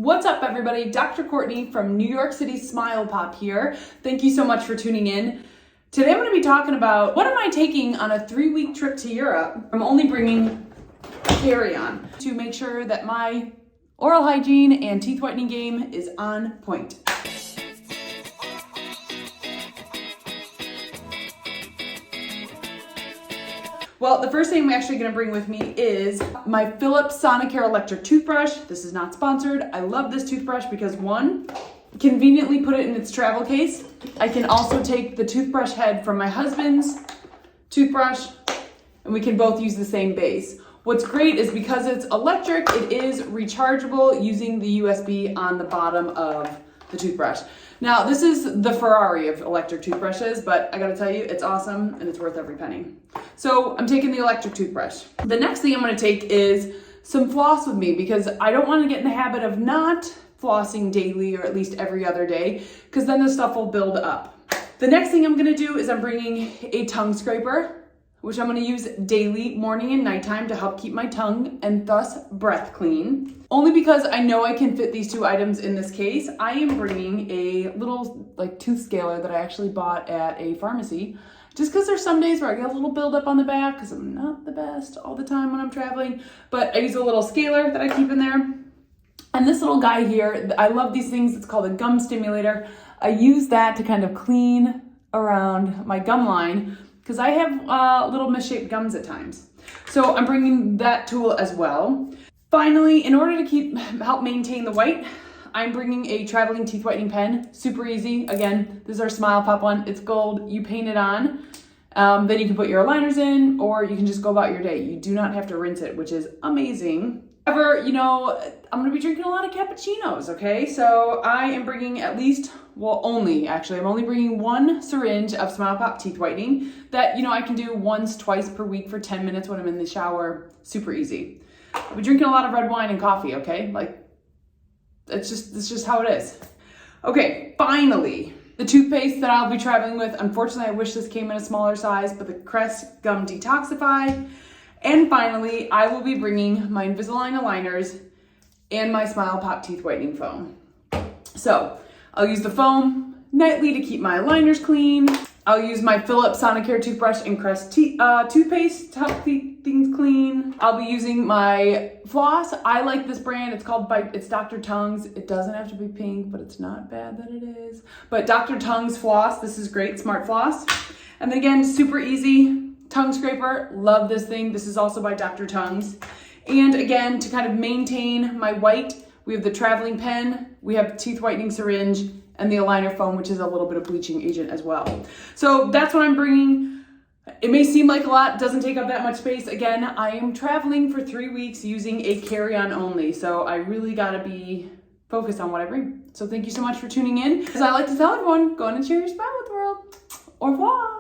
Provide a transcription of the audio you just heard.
What's up, everybody? Dr. Courtney from New York City Smile Pop here. Thank you so much for tuning in. Today I'm going to be talking about what am I taking on a 3-week trip to Europe. I'm only bringing carry-on to make sure that my oral hygiene and teeth whitening game is on point. Well, the first thing I'm actually going to bring with me is my Philips Sonicare electric toothbrush. This is not sponsored. I love this toothbrush because one, conveniently put it in its travel case. I can also take the toothbrush head from my husband's toothbrush and we can both use the same base. What's great is because it's electric, it is rechargeable using the USB on the bottom of the toothbrush. Now, this is the Ferrari of electric toothbrushes, but I gotta tell you, it's awesome and it's worth every penny. So I'm taking the electric toothbrush. The next thing I'm gonna take is some floss with me because I don't wanna get in the habit of not flossing daily or at least every other day, because then the stuff will build up. The next thing I'm gonna do is I'm bringing a tongue scraper, which I'm gonna use daily, morning and nighttime, to help keep my tongue and thus breath clean. Only because I know I can fit these two items in this case, I am bringing a little tooth scaler that I actually bought at a pharmacy, just because there's some days where I get a little buildup on the back because I'm not the best all the time when I'm traveling, but I use a little scaler that I keep in there. And this little guy here, I love these things. It's called a gum stimulator. I use that to kind of clean around my gum line because I have little misshaped gums at times. So I'm bringing that tool as well. Finally, in order to help maintain the white, I'm bringing a traveling teeth whitening pen. Super easy. Again, this is our Smile Pop one. It's gold. You paint it on. Then you can put your aligners in, or you can just go about your day. You do not have to rinse it, which is amazing. However, I'm going to be drinking a lot of cappuccinos, okay? So I am bringing I'm only bringing one syringe of Smile Pop teeth whitening that, I can do once, twice per week for 10 minutes when I'm in the shower. Super easy. I'll be drinking a lot of red wine and coffee, okay? It's just how it is. Okay, finally, the toothpaste that I'll be traveling with. Unfortunately, I wish this came in a smaller size, but the Crest Gum Detoxify. And finally, I will be bringing my Invisalign aligners and my Smile Pop teeth whitening foam. So I'll use the foam nightly to keep my aligners clean. I'll use my Philips Sonicare toothbrush and Crest toothpaste to help keep things clean. I'll be using my floss. I like this brand. It's Dr. Tongue's. It doesn't have to be pink, but it's not bad that it is. But Dr. Tongue's floss, this is great, Smart Floss. And then again, super easy tongue scraper. Love this thing. This is also by Dr. Tongue's. And again, to kind of maintain my white, we have the traveling pen, we have teeth whitening syringe, and the aligner foam, which is a little bit of bleaching agent as well. So that's what I'm bringing. It may seem like a lot, doesn't take up that much space. Again, I am traveling for 3 weeks using a carry-on only, so I really gotta be focused on what I bring. So thank you so much for tuning in. As I like to tell everyone, go on and share your smile with the world. Au revoir.